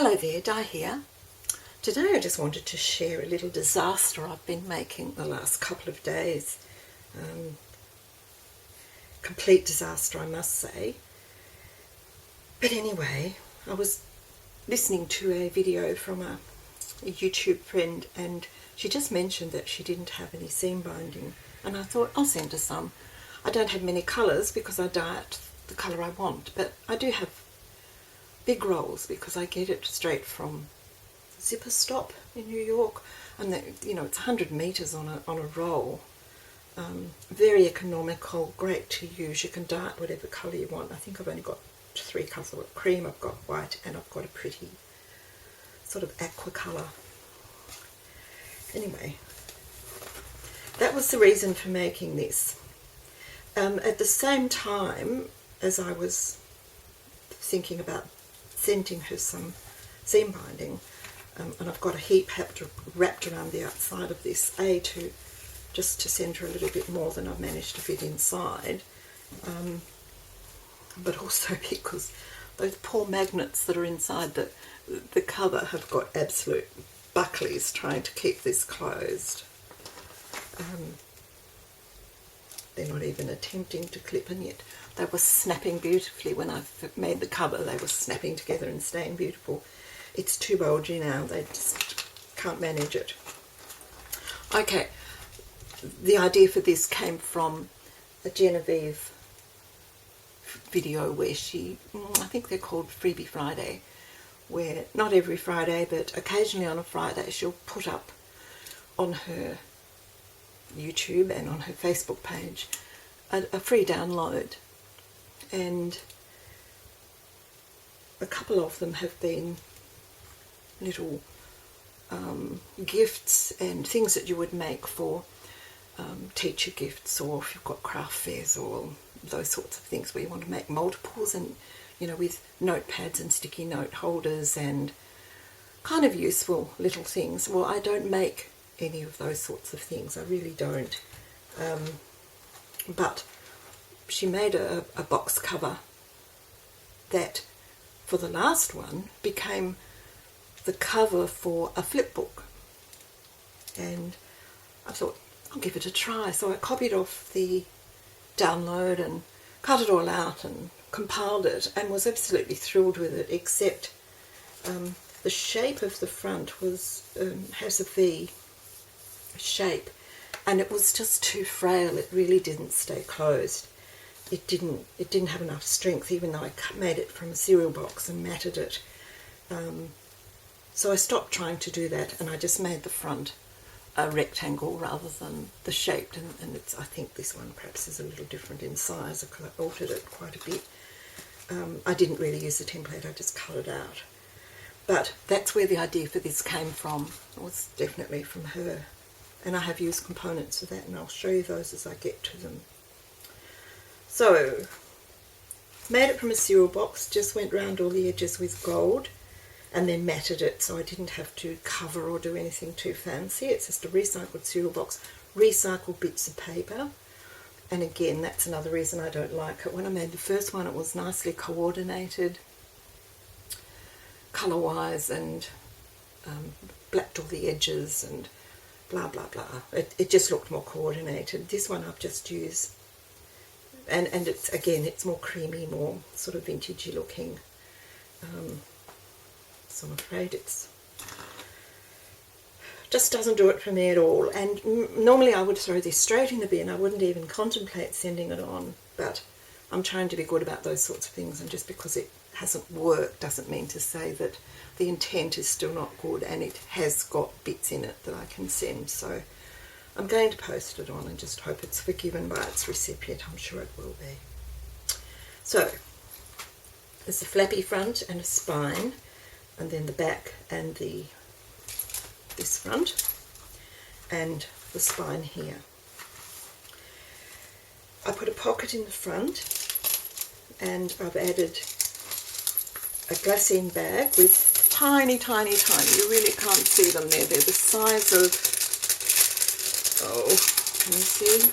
Hello there, Di here. Today I just wanted to share a little disaster I've been making the last couple of days. Complete disaster, I must say. But anyway, I was listening to a video from a YouTube friend, and she just mentioned that she didn't have any seam binding, and I thought I'll send her some. I don't have many colours because I dye it the colour I want, but I do have big rolls because I get it straight from Zipper Stop in New York, and it's 100 meters on a roll. Very economical, great to use. You can dye it whatever color you want. I think I've only got 3 colors. I've got cream, I've got white, and I've got a pretty sort of aqua color. Anyway, that was the reason for making this. At the same time as I was thinking about sending her some seam binding, and I've got a heap wrapped around the outside of this, just to send her a little bit more than I've managed to fit inside, but also because those poor magnets that are inside the cover have got absolute bucklies trying to keep this closed. They're not even attempting to clip, and yet they were snapping beautifully when I made the cover. They were snapping together and staying beautiful. It's too bulgy now, they just can't manage it. Okay, the idea for this came from a Genevieve video where I think they're called Freebie Friday, where not every Friday but occasionally on a Friday she'll put up on her YouTube and on her Facebook page a free download, and a couple of them have been little gifts and things that you would make for teacher gifts, or if you've got craft fairs or those sorts of things where you want to make multiples, and with notepads and sticky note holders and kind of useful little things. Well, I don't make any of those sorts of things, I really don't, but she made a box cover that for the last one became the cover for a flip book, and I thought I'll give it a try. So I copied off the download and cut it all out and compiled it, and was absolutely thrilled with it, except the shape of the front has a V shape, and it was just too frail. It really didn't stay closed. It didn't have enough strength, even though I made it from a cereal box and matted it. So I stopped trying to do that, and I just made the front a rectangle rather than the shaped, and I think this one perhaps is a little different in size because I altered it quite a bit. I didn't really use the template, I just cut it out. But that's where the idea for this came from. It was definitely from her. And I have used components of that, and I'll show you those as I get to them. So, made it from a cereal box, just went round all the edges with gold, and then matted it so I didn't have to cover or do anything too fancy. It's just a recycled cereal box, recycled bits of paper. And again, that's another reason I don't like it. When I made the first one, it was nicely coordinated colour-wise, and blacked all the edges and blah blah blah. It just looked more coordinated. This one I've just used, and it's more creamy, more sort of vintagey looking. So I'm afraid it's just doesn't do it for me at all. And normally I would throw this straight in the bin. I wouldn't even contemplate sending it on, but I'm trying to be good about those sorts of things, and just because it hasn't worked doesn't mean to say that the intent is still not good, and it has got bits in it that I can send. So I'm going to post it on and just hope it's forgiven by its recipient. I'm sure it will be. So there's a flappy front and a spine, and then the back and this front and the spine here. I put a pocket in the front, and I've added a glassine bag with tiny, you really can't see them there. They're the size of, can you see?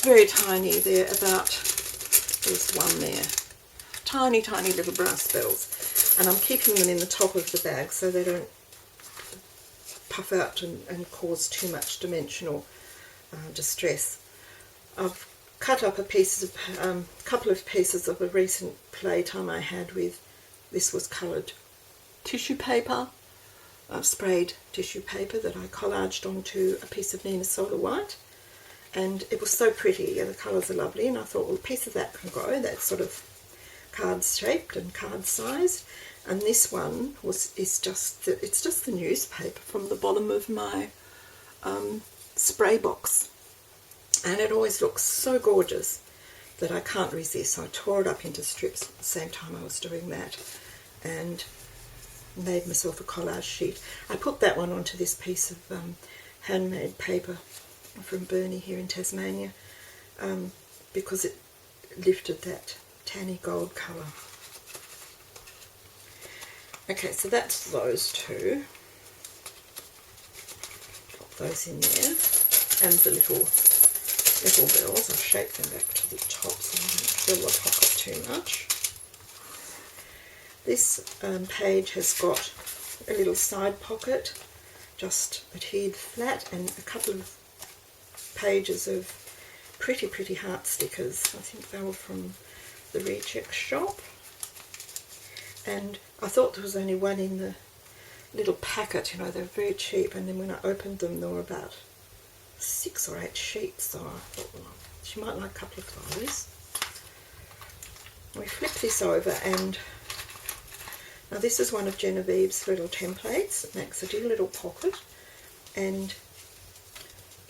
Very tiny. They're about, there's one there. Tiny little brass bells. and I'm keeping them in the top of the bag so they don't puff out and cause too much dimensional distress. I've cut up a couple of pieces of a recent playtime I had with, this was coloured tissue paper, sprayed tissue paper that I collaged onto a piece of Nina Solar White, and it was so pretty, and the colours are lovely, and I thought, well, a piece of that can go, that's sort of card shaped and card sized. And this one it's just the newspaper from the bottom of my spray box, and it always looks so gorgeous that I can't resist. So I tore it up into strips at the same time I was doing that and made myself a collage sheet. I put that one onto this piece of handmade paper from Burnie here in Tasmania because it lifted that tanny gold colour. Okay, so that's those two. Pop those in there, and the little bells. I've shaped them back to the top so I don't fill the pocket too much. This page has got a little side pocket, just adhered flat, and a couple of pages of pretty heart stickers. I think they were from the Recheck shop. And I thought there was only one in the little packet, you know, they're very cheap, and then when I opened them there were about 6 or 8 sheets, so I thought, well, she might like a couple of those. We flip this over, and now this is one of Genevieve's little templates. It makes a little pocket, and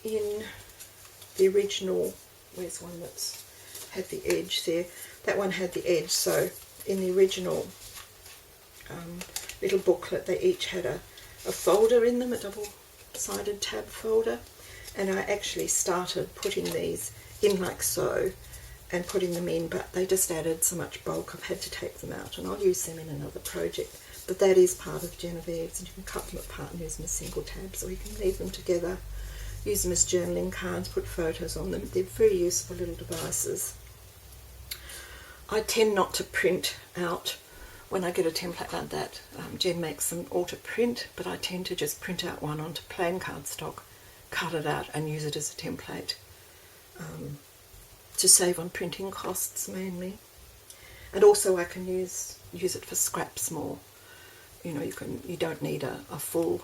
in the original, where's one that's had the edge there? That one had the edge, so in the original little booklet they each had a folder in them, a double-sided tab folder, and I actually started putting these in like so and putting them in, but they just added so much bulk I've had to take them out, and I'll use them in another project. But that is part of Genevieve's, and you can cut them apart and use them as single tabs, or you can leave them together, use them as journaling cards, put photos on them. They're very useful little devices. I tend not to print out when I get a template like that. Jen makes them auto print, but I tend to just print out one onto plain cardstock, cut it out and use it as a template to save on printing costs mainly. And also I can use it for scraps more. You know, you don't need a full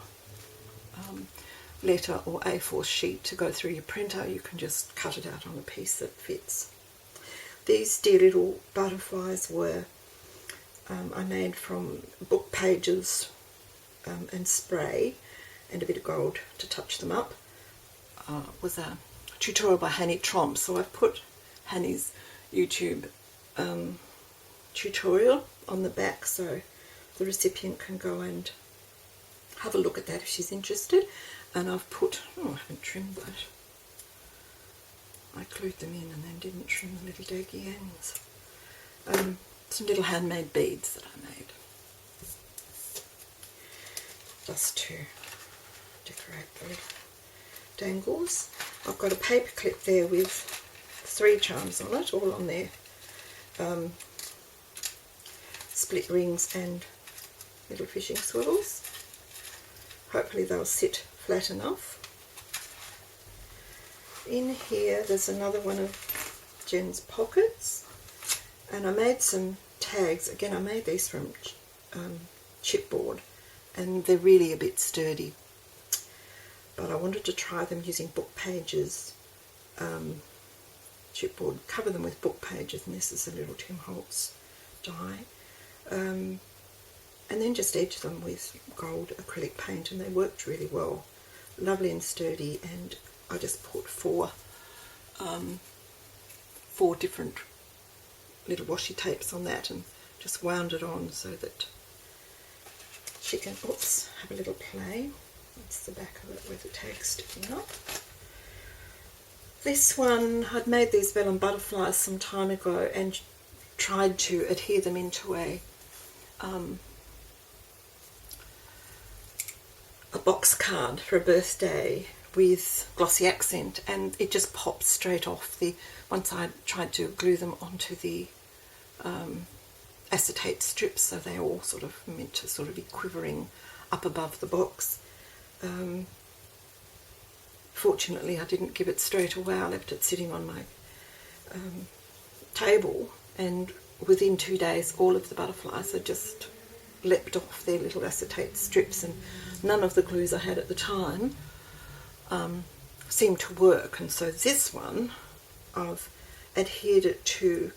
letter or A4 sheet to go through your printer. You can just cut it out on a piece that fits. These dear little butterflies were I made from book pages and spray and a bit of gold to touch them up. Was a tutorial by Hanny Tromp, so I've put Hanny's YouTube tutorial on the back so the recipient can go and have a look at that if she's interested. And I've put, oh, I haven't trimmed that. I glued them in and then didn't trim the little daggy ends. Some little handmade beads that I made, just to decorate the little dangles. I've got a paper clip there with 3 charms on it, all on there, split rings and little fishing swivels. Hopefully they'll sit flat enough. In here there's another one of Jen's pockets, and I made some tags. Again, I made these from chipboard, and they're really a bit sturdy, but I wanted to try them using book pages, chipboard, cover them with book pages, and this is a little Tim Holtz die, and then just edge them with gold acrylic paint, and they worked really well, lovely and sturdy. And I just put 4 different little washi tapes on that and just wound it on so that she can, oops, have a little play. That's the back of it with the tag sticking up. This one, I'd made these vellum butterflies some time ago and tried to adhere them into a box card for a birthday with glossy accent, and it just popped straight off. Once I tried to glue them onto the acetate strips, so they're all sort of meant to sort of be quivering up above the box. Fortunately, I didn't give it straight away. I left it sitting on my table, and within 2 days all of the butterflies had just leapt off their little acetate strips, and none of the glues I had at the time seemed to work. And so this one, I've adhered it to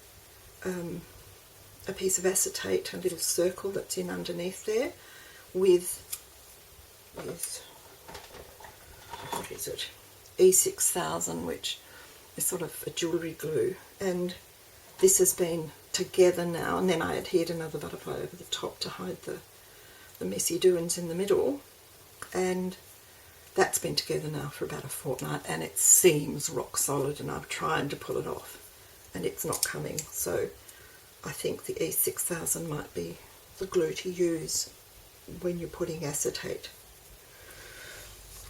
a piece of acetate, a little circle that's in underneath there, with what is it, E6000, which is sort of a jewellery glue, and this has been together now, and then I adhered another butterfly over the top to hide the messy doings in the middle, and that's been together now for about a fortnight, and it seems rock solid, and I'm trying to pull it off and it's not coming. So I think the E6000 might be the glue to use when you're putting acetate.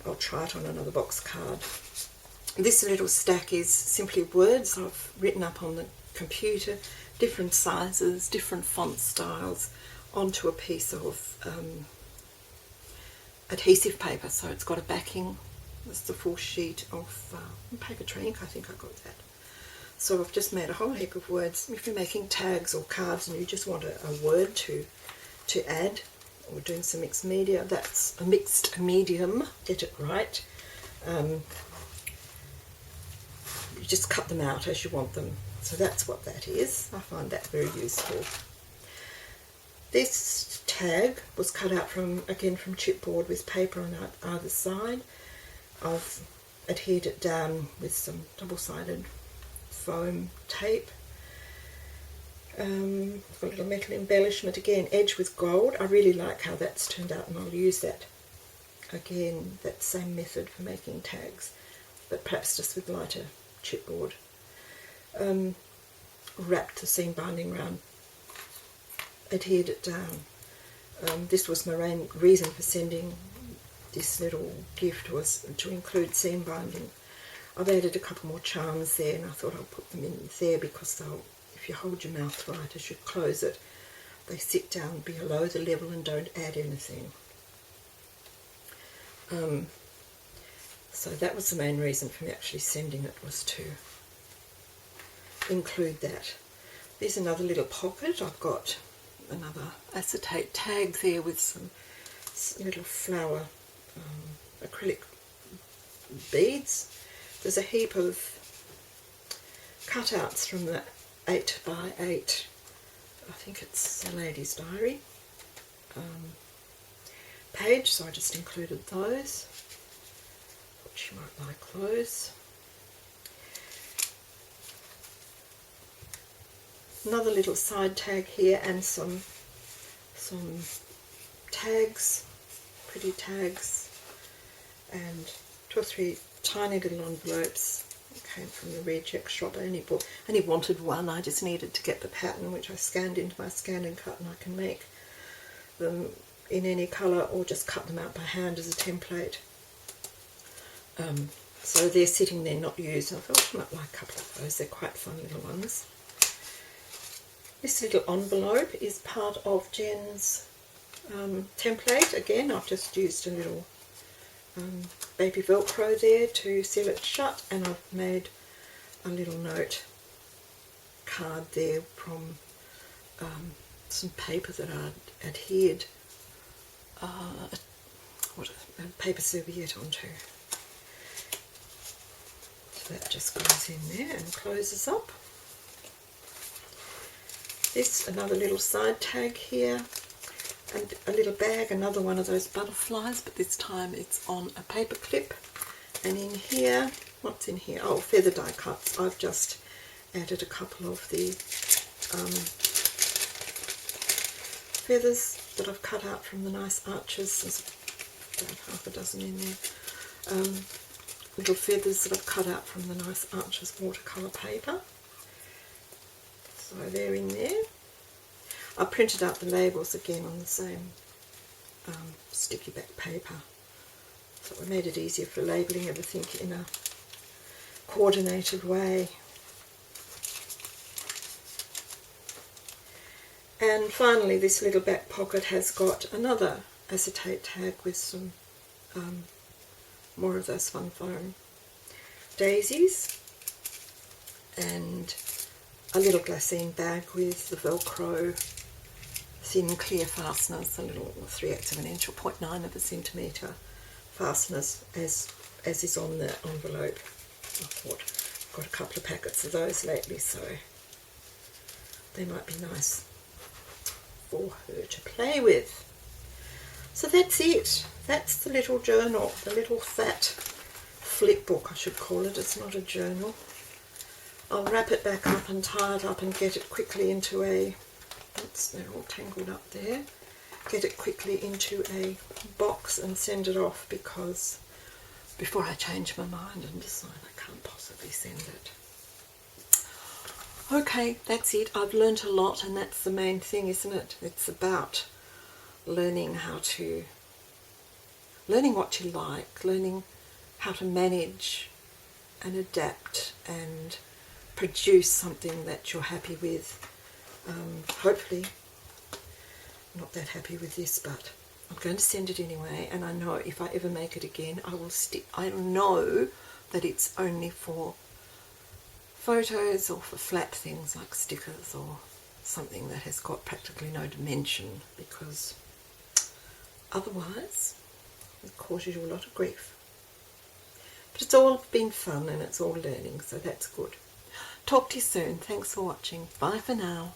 I'll try it on another box card. This little stack is simply words I've written up on the computer, different sizes, different font styles, onto a piece of adhesive paper. So it's got a backing. That's the full sheet of paper ink. I think I got that. So I've just made a whole heap of words. If you're making tags or cards and you just want a word to add, or doing some mixed media, that's a mixed medium, get it right. You just cut them out as you want them. So that's what that is. I find that very useful. This tag was cut out from chipboard with paper on either side. I've adhered it down with some double-sided foam tape. Got a little metal embellishment again, edged with gold. I really like how that's turned out, and I'll use that again, that same method for making tags, but perhaps just with lighter chipboard. Wrapped the seam binding round, adhered it down. This was my main reason for sending this little gift, was to include seam binding. I've added a couple more charms there, and I thought I'll put them in there because they'll, if you hold your mouth right as you close it, they sit down below the level and don't add anything. So that was the main reason for me actually sending it, was to include that. There's another little pocket. I've got another acetate tag there with some little flower acrylic beads. There's a heap of cutouts from the 8x8, I think it's a lady's diary page, so I just included those. Thought she might like those. Another little side tag here, and some tags, pretty tags, and 2 or 3 tiny little envelopes. It came from the reject shop. I only wanted one. I just needed to get the pattern, which I scanned into my scan and cut, and I can make them in any colour or just cut them out by hand as a template. So they're sitting there not used. I thought I might like a couple of those. They're quite fun little ones. This little envelope is part of Jen's template. Again, I've just used a little baby Velcro there to seal it shut, and I've made a little note card there from some paper that I'd adhered a paper serviette onto. So that just goes in there and closes up. This, another little side tag here, and a little bag, another one of those butterflies, but this time it's on a paper clip. And in here, what's in here? Oh, feather die cuts. I've just added a couple of the feathers that I've cut out from the nice arches. There's about half a dozen in there. Little feathers that I've cut out from the nice arches watercolour paper. So they're in there. I printed out the labels again on the same sticky back paper. So I made it easier for labelling everything in a coordinated way. And finally, this little back pocket has got another acetate tag with some more of those fun foam daisies, and a little glassine bag with the Velcro thin clear fasteners, a little 3/8 of an inch or 0.9 of a centimetre fasteners as is on the envelope. I thought I've got a couple of packets of those lately, so they might be nice for her to play with. So that's it. That's the little journal, the little fat flip book I should call it. It's not a journal. I'll wrap it back up and tie it up and get it quickly into a, oops, they're all tangled up there, get it quickly into a box and send it off, because before I change my mind and decide I can't possibly send it. Okay, that's it. I've learnt a lot, and that's the main thing, isn't it? It's about learning what you like, learning how to manage and adapt and produce something that you're happy with. Hopefully, I'm not that happy with this, but I'm going to send it anyway, and I know if I ever make it again, I will I know that it's only for photos or for flat things like stickers or something that has got practically no dimension, because otherwise it causes you a lot of grief. But it's all been fun and it's all learning, so that's good. Talk to you soon. Thanks for watching. Bye for now.